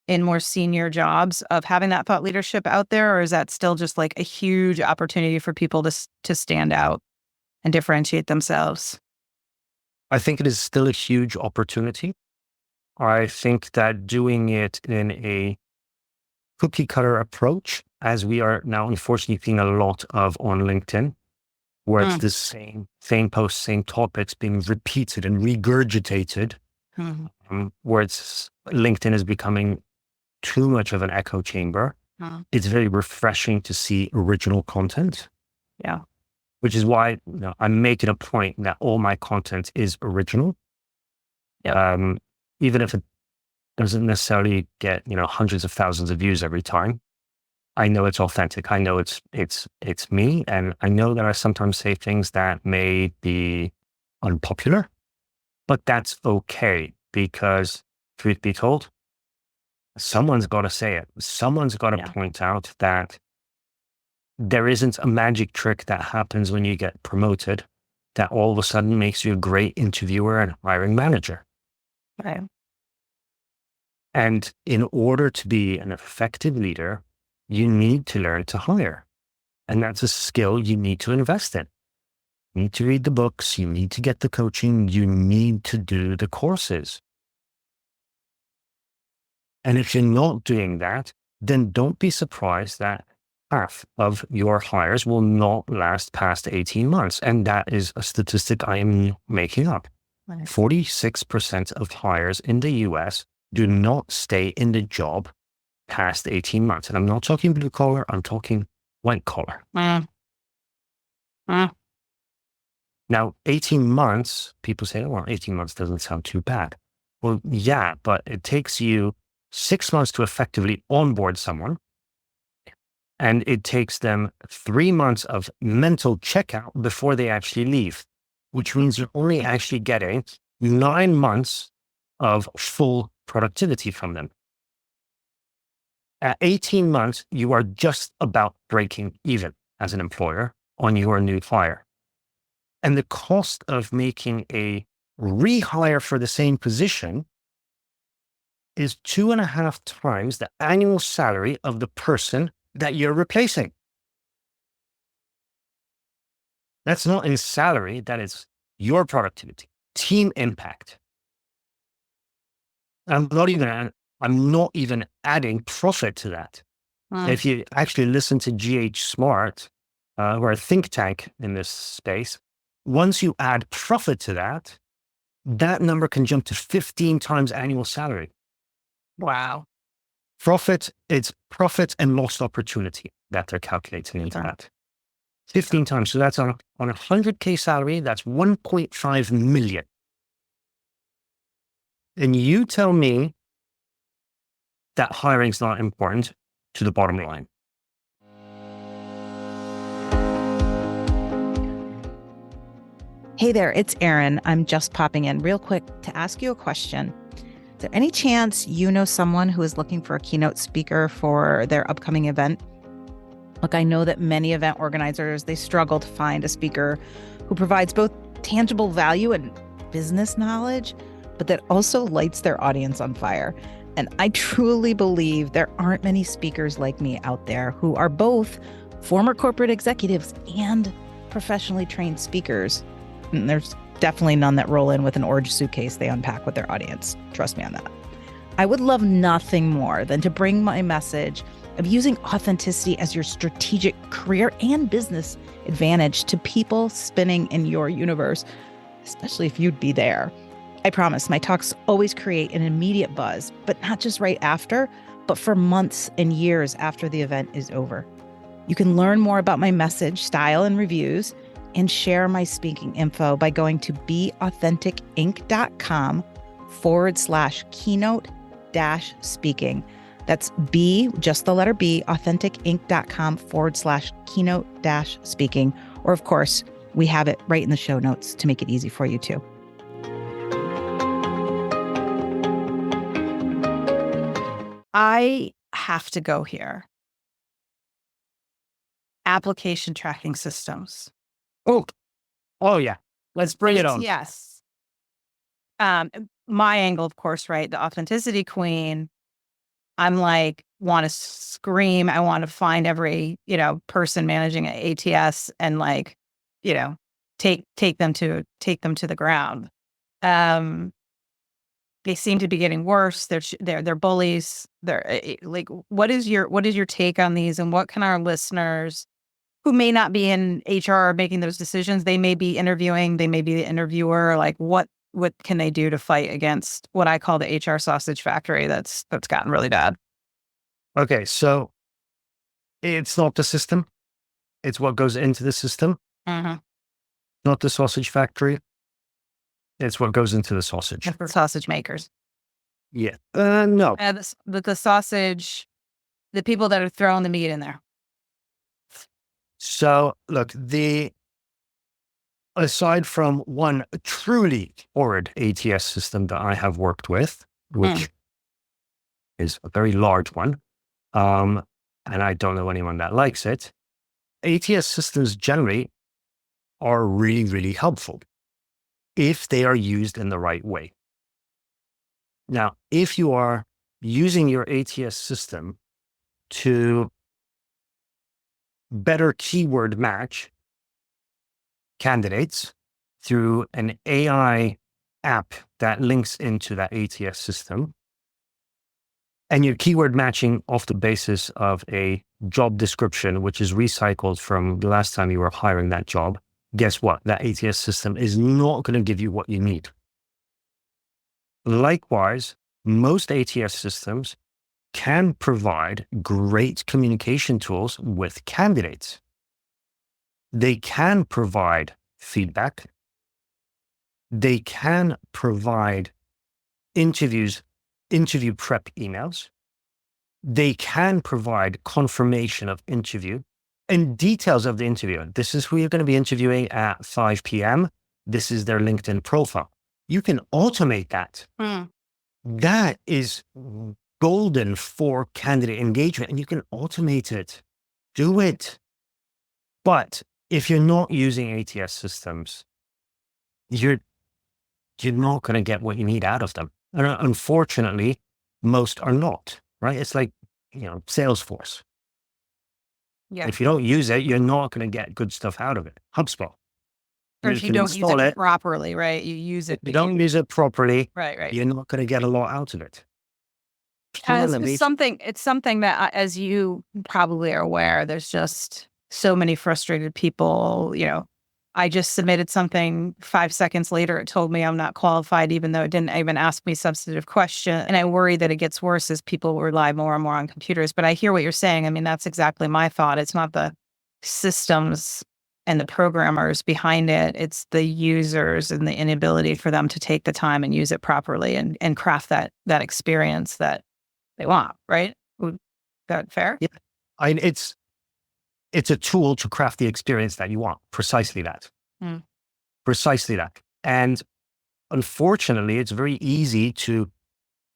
S2: in more senior jobs, of having that thought leadership out there? Or is that still just a huge opportunity for people to stand out and differentiate themselves?
S1: I think it is still a huge opportunity. I think that doing it in a cookie cutter approach, as we are now unfortunately seeing a lot of on LinkedIn, where it's the same posts, same topics being repeated and regurgitated, where it's LinkedIn is becoming too much of an echo chamber. It's very refreshing to see original content.
S2: Yeah.
S1: Which is why I'm making a point that all my content is original. Even if it doesn't necessarily get hundreds of thousands of views every time, I know it's authentic. I know it's me, and I know that I sometimes say things that may be unpopular, but that's okay because, truth be told, someone's got to say it. Someone's got to point out that there isn't a magic trick that happens when you get promoted that all of a sudden makes you a great interviewer and hiring manager.
S2: Right.
S1: And in order to be an effective leader, you need to learn to hire. And that's a skill you need to invest in. You need to read the books. You need to get the coaching. You need to do the courses. And if you're not doing that, then don't be surprised that half of your hires will not last past 18 months. And that is a statistic I am making up. 46% of hires in the US do not stay in the job past 18 months. And I'm not talking blue collar, I'm talking white collar. Now, 18 months, people say, well, 18 months doesn't sound too bad. Well, yeah, but it takes you 6 months to effectively onboard someone. And it takes them 3 months of mental checkout before they actually leave, which means you're only actually getting 9 months of full productivity from them. At 18 months, you are just about breaking even as an employer on your new hire. And the cost of making a rehire for the same position is 2.5 times the annual salary of the person that you're replacing. That's not in salary, that is your productivity, team impact. I'm not even adding profit to that. If you actually listen to GH Smart, who are a think tank in this space, once you add profit to that, that number can jump to 15 times annual salary.
S2: Wow.
S1: Profit, it's profit and lost opportunity that they're calculating into that. 15 times. So that's on a 100K salary, that's 1.5 million. And you tell me that hiring's not important to the bottom line.
S2: Hey there, it's Erin. I'm just popping in real quick to ask you a question. Is there any chance you know someone who is looking for a keynote speaker for their upcoming event? Look, I know that many event organizers, they struggle to find a speaker who provides both tangible value and business knowledge, but that also lights their audience on fire. And I truly believe there aren't many speakers like me out there who are both former corporate executives and professionally trained speakers. And there's definitely none that roll in with an orange suitcase they unpack with their audience. Trust me on that. I would love nothing more than to bring my message of using authenticity as your strategic career and business advantage to people spinning in your universe, especially if you'd be there. I promise my talks always create an immediate buzz, but not just right after, but for months and years after the event is over. You can learn more about my message, style, and reviews, and share my speaking info by going to beauthenticinc.com/keynote-speaking. That's B, just the letter B, authenticinc.com/keynote-speaking. Or of course, we have it right in the show notes to make it easy for you too. I have to go here. Application tracking systems.
S1: Oh yeah. Let's bring it on.
S2: Yes. My angle, of course, right? The authenticity queen. I'm like, want to scream. I want to find every, person managing an ATS and take them to the ground. They seem to be getting worse. They're bullies. They're like, what is your take on these, and what can our listeners who may not be in HR making those decisions. They may be interviewing, they may be the interviewer. Like what can they do to fight against what I call the HR sausage factory that's gotten really bad?
S1: Okay, so it's not the system. It's what goes into the system,
S2: Mm-hmm.
S1: not the sausage factory. It's what goes into the sausage.
S2: The sausage makers.
S1: Yeah. No.
S2: The sausage, the people that are throwing the meat in there.
S1: So look, aside from one truly horrid ATS system that I have worked with, which is a very large one, and I don't know anyone that likes it, ATS systems generally are really, really helpful if they are used in the right way. Now, if you are using your ATS system to better keyword match candidates through an AI app that links into that ATS system, and you're keyword matching off the basis of a job description, which is recycled from the last time you were hiring that job, guess what? That ATS system is not going to give you what you need. Likewise, most ATS systems can provide great communication tools with candidates. They can provide feedback. They can provide interview prep emails. They can provide confirmation of interview and details of the interview. This is who you're going to be interviewing at 5 p.m. This is their LinkedIn profile. You can automate that. That is golden for candidate engagement, and you can automate it. Do it. But if you're not using ATS systems, you're not going to get what you need out of them. And unfortunately, most are not, right? It's like, Salesforce.
S2: Yeah.
S1: If you don't use it, you're not going to get good stuff out of it. HubSpot.
S2: Or if you
S1: can
S2: don't use
S1: install
S2: it properly, right? You use it.
S1: If you don't use it properly,
S2: Right.
S1: you're not going to get a lot out of it.
S2: It's something that, as you probably are aware, there's just so many frustrated people. I just submitted something 5 seconds later. It told me I'm not qualified, even though it didn't even ask me a substantive question. And I worry that it gets worse as people rely more and more on computers. But I hear what you're saying. I mean, that's exactly my thought. It's not the systems and the programmers behind it. It's the users and the inability for them to take the time and use it properly and craft that experience that they want, right? Is that fair?
S1: Yeah. It's a tool to craft the experience that you want. Precisely that. Precisely that. And unfortunately, it's very easy to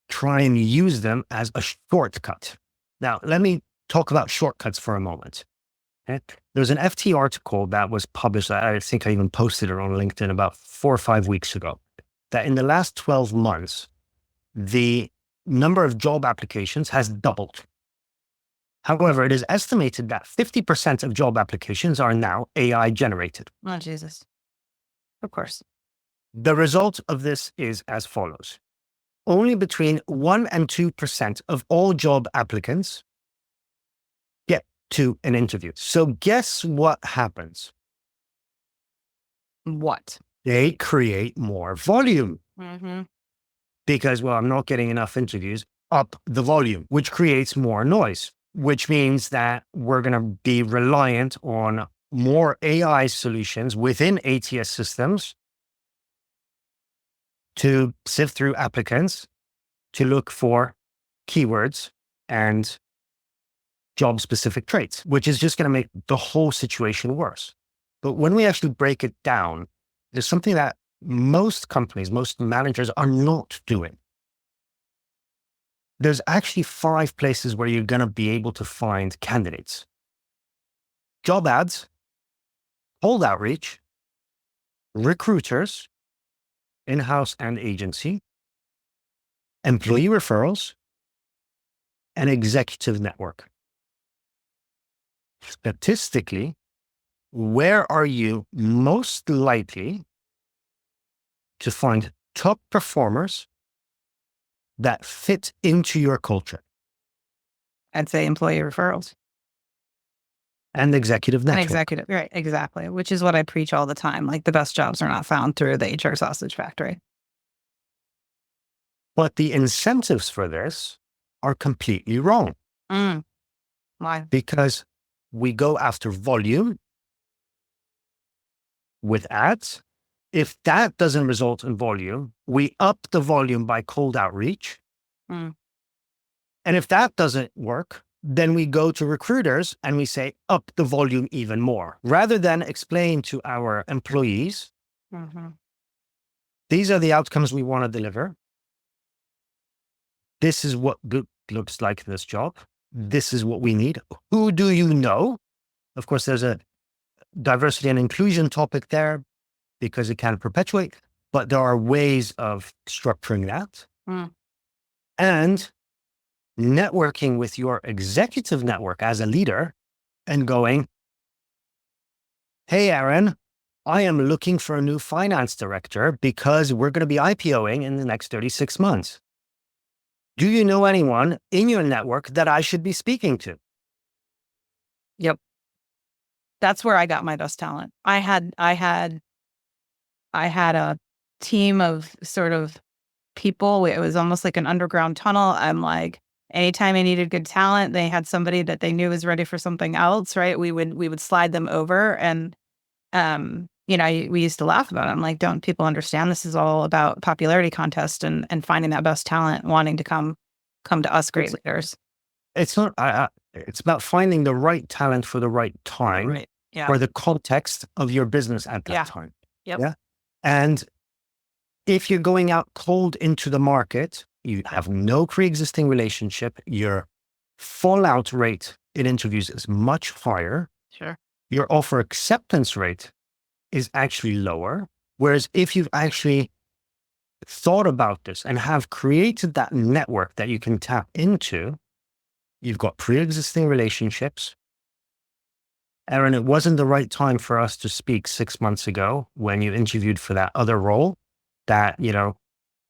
S1: try and use them as a shortcut. Now, let me talk about shortcuts for a moment. Okay? There's an FT article that was published. I think I even posted it on LinkedIn about 4 or 5 weeks ago, that in the last 12 months, the number of job applications has doubled. However, it is estimated that 50% of job applications are now AI generated.
S2: Oh, Jesus. Of course.
S1: The result of this is as follows. Only between 1 and 2% of all job applicants get to an interview. So guess what happens?
S2: What?
S1: They create more volume.
S2: Mm-hmm.
S1: Because, I'm not getting enough interviews, up the volume, which creates more noise, which means that we're going to be reliant on more AI solutions within ATS systems to sift through applicants, to look for keywords and job-specific traits, which is just going to make the whole situation worse. But when we actually break it down, there's something that most companies, most managers are not doing. There's actually 5 places where you're going to be able to find candidates: job ads, cold outreach, recruiters, in-house and agency, employee referrals, and executive network. Statistically, where are you most likely to find top performers that fit into your culture?
S2: I'd say employee referrals.
S1: and executive
S2: An
S1: network.
S2: executive, right? Exactly. Which is what I preach all the time. Like the best jobs are not found through the HR sausage factory.
S1: But the incentives for this are completely wrong
S2: Why?
S1: because we go after volume with ads. If that doesn't result in volume, we up the volume by cold outreach.
S2: Mm.
S1: And if that doesn't work, then we go to recruiters and we say up the volume even more, rather than explain to our employees,
S2: Mhm.
S1: these are the outcomes we want to deliver. This is what good looks like in this job. This is what we need. Who do you know? Of course, there's a diversity and inclusion topic there because it can perpetuate, but there are ways of structuring that.
S2: Mm.
S1: And networking with your executive network as a leader and going, hey, Aaron, I am looking for a new finance director because we're going to be IPOing in the next 36 months. Do you know anyone in your network that I should be speaking to?
S2: Yep. That's where I got my best talent. I had a team of sort of people. It was almost like an underground tunnel. I'm like, anytime I needed good talent, they had somebody that they knew was ready for something else, right? We would slide them over, and we used to laugh about it. I'm like, don't people understand this is all about popularity contest and finding that best talent, wanting to come to us great leaders.
S1: It's not. It's about finding the right talent for the right time,
S2: Right. Yeah.
S1: for the context of your business at that
S2: Yeah.
S1: time.
S2: Yep.
S1: Yeah. And if you're going out cold into the market, you have no pre-existing relationship, your fallout rate in interviews is much higher.
S2: Sure.
S1: Your offer acceptance rate is actually lower. Whereas if you've actually thought about this and have created that network that you can tap into, you've got pre-existing relationships. Aaron, it wasn't the right time for us to speak 6 months ago when you interviewed for that other role that, I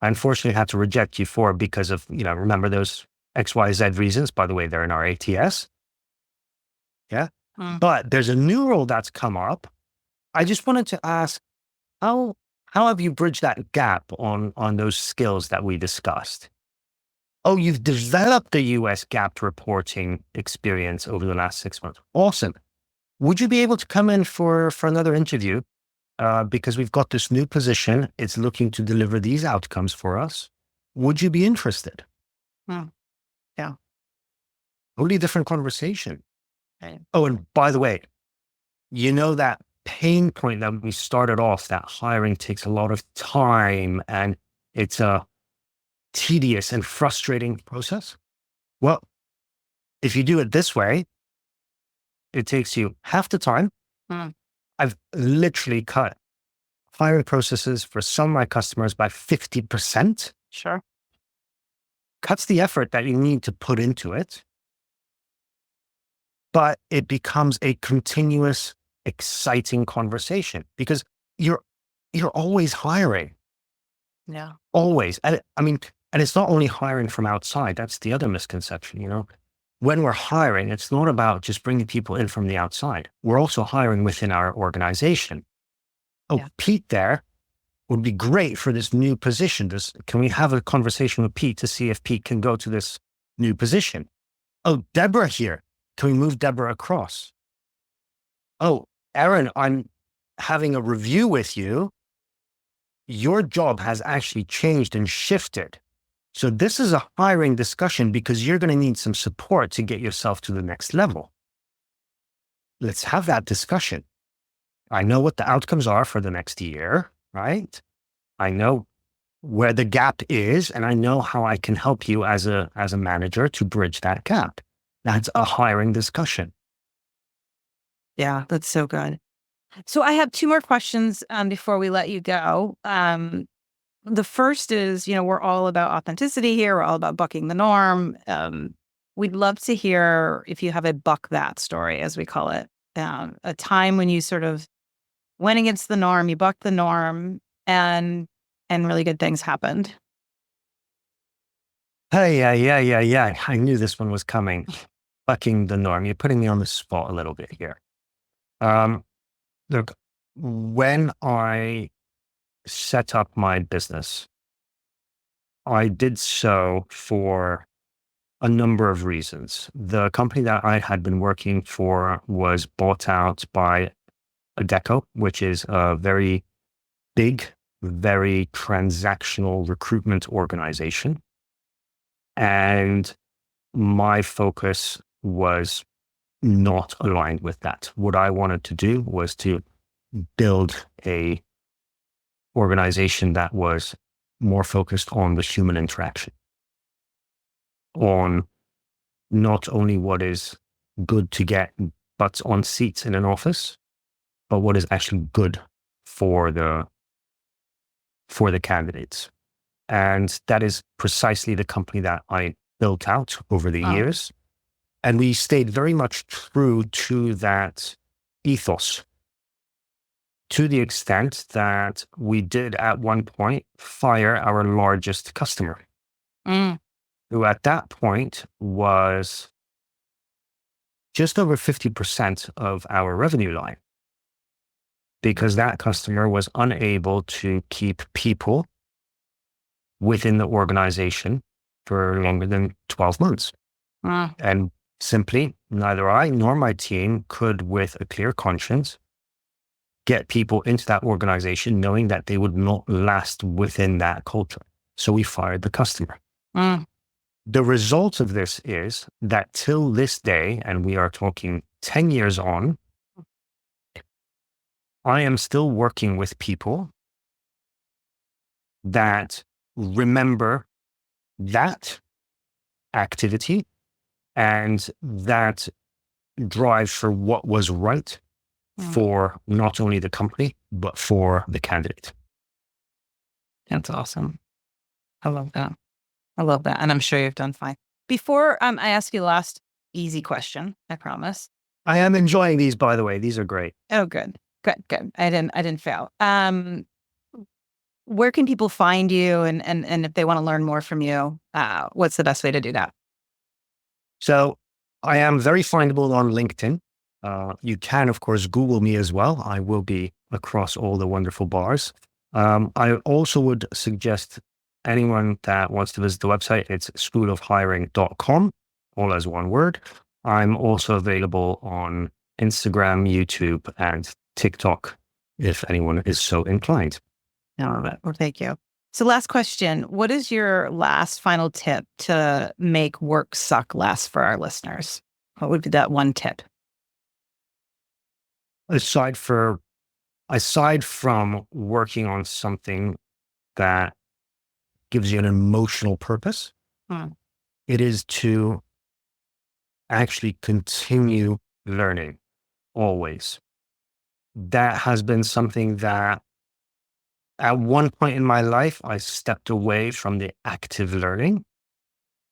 S1: unfortunately had to reject you for because of, remember those XYZ reasons. By the way, they're in our ATS. Yeah. But there's a new role that's come up. I just wanted to ask, how have you bridged that gap on those skills that we discussed? Oh, you've developed the US gap reporting experience over the last 6 months. Awesome. Would you be able to come in for another interview? Because we've got this new position. It's looking to deliver these outcomes for us. Would you be interested?
S2: Yeah.
S1: Totally different conversation.
S2: Right.
S1: Oh, and by the way, that pain point that we started off, that hiring takes a lot of time and it's a tedious and frustrating process. Well, if you do it this way, it takes you half the time. I've literally cut hiring processes for some of my customers by 50%.
S2: Sure.
S1: Cuts the effort that you need to put into it, but it becomes a continuous, exciting conversation because you're always hiring.
S2: Yeah.
S1: Always. And it's not only hiring from outside. That's the other misconception, When we're hiring, it's not about just bringing people in from the outside. We're also hiring within our organization. Oh, yeah. Pete there would be great for this new position. Can we have a conversation with Pete to see if Pete can go to this new position? Oh, Deborah here. Can we move Deborah across? Oh, Aaron, I'm having a review with you. Your job has actually changed and shifted. So this is a hiring discussion because you're going to need some support to get yourself to the next level. Let's have that discussion. I know what the outcomes are for the next year, right? I know where the gap is, and I know how I can help you as a manager to bridge that gap. That's a hiring discussion.
S2: Yeah, that's so good. So I have 2 more questions before we let you go. The first is, we're all about authenticity here. We're all about bucking the norm. We'd love to hear if you have a buck that story, as we call it, a time when you sort of went against the norm, you bucked the norm, and really good things happened.
S1: Hey, yeah. I knew this one was coming. bucking the norm. You're putting me on the spot a little bit here. Look, when I set up my business, I did so for a number of reasons. The company that I had been working for was bought out by Adecco, which is a very big, very transactional recruitment organization. And my focus was not aligned with that. What I wanted to do was to build a organization that was more focused on the human interaction, on not only what is good to get butts on seats in an office, but what is actually good for the candidates. And that is precisely the company that I built out over the years. And we stayed very much true to that ethos, to the extent that we did at one point fire our largest customer, who at that point was just over 50% of our revenue line, because that customer was unable to keep people within the organization for longer than 12 months. And simply, neither I nor my team could, with a clear conscience, get people into that organization knowing that they would not last within that culture. So we fired the customer. The result of this is that till this day, and we are talking 10 years on, I am still working with people that remember that activity and that drive for what was right for not only the company, but for the candidate.
S2: That's awesome. I love that. I love that. And I'm sure you've done fine. Before I ask you the last easy question, I promise.
S1: I am enjoying these, by the way. These are great.
S2: Oh, good. Good. I didn't fail. Where can people find you, and if they want to learn more from you, what's the best way to do that?
S1: So I am very findable on LinkedIn. You can, of course, Google me as well. I will be across all the wonderful bars. I also would suggest anyone that wants to visit the website, it's schoolofhiring.com, all as one word. I'm also available on Instagram, YouTube, and TikTok, if anyone is so inclined.
S2: Well, thank you. So last question, what is your last final tip to make work suck less for our listeners? What would be that one tip?
S1: Aside from working on something that gives you an emotional purpose, it is to actually continue learning always. That has been something that at one point in my life, I stepped away from the active learning,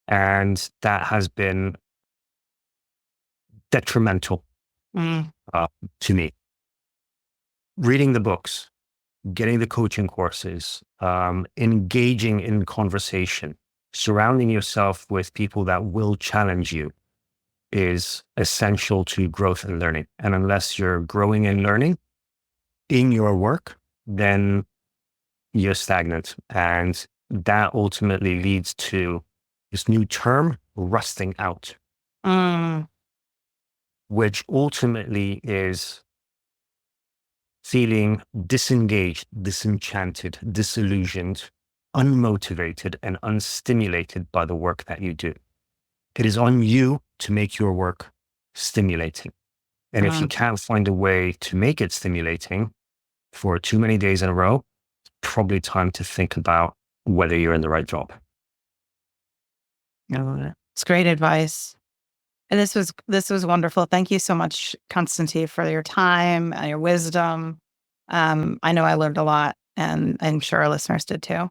S1: and that has been detrimental to me. Reading the books, getting the coaching courses, engaging in conversation, surrounding yourself with people that will challenge you is essential to growth and learning. And unless you're growing and learning in your work, then you're stagnant. And that ultimately leads to this new term, rusting out, which ultimately is feeling disengaged, disenchanted, disillusioned, unmotivated, and unstimulated by the work that you do. It is on you to make your work stimulating. And if you can't find a way to make it stimulating for too many days in a row, it's probably time to think about whether you're in the right job.
S2: I love it. It's great advice. And this was wonderful. Thank you so much, Konstanty, for your time and your wisdom. I know I learned a lot, and I'm sure our listeners did too.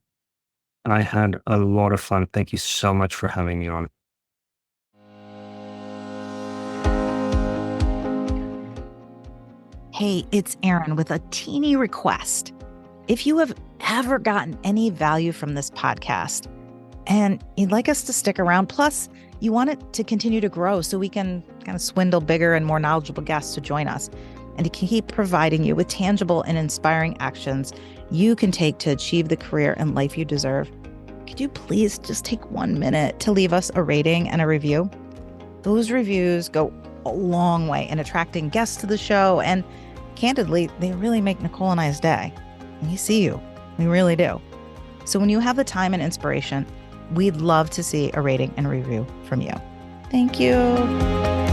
S1: I had a lot of fun. Thank you so much for having me on.
S4: Hey, it's Erin with a teeny request. If you have ever gotten any value from this podcast, and you'd like us to stick around. Plus, you want it to continue to grow so we can kind of swindle bigger and more knowledgeable guests to join us and to keep providing you with tangible and inspiring actions you can take to achieve the career and life you deserve. Could you please just take 1 minute to leave us a rating and a review? Those reviews go a long way in attracting guests to the show, and candidly, they really make Nicole and I's day. And we see you. We really do. So when you have the time and inspiration, we'd love to see a rating and review from you. Thank you.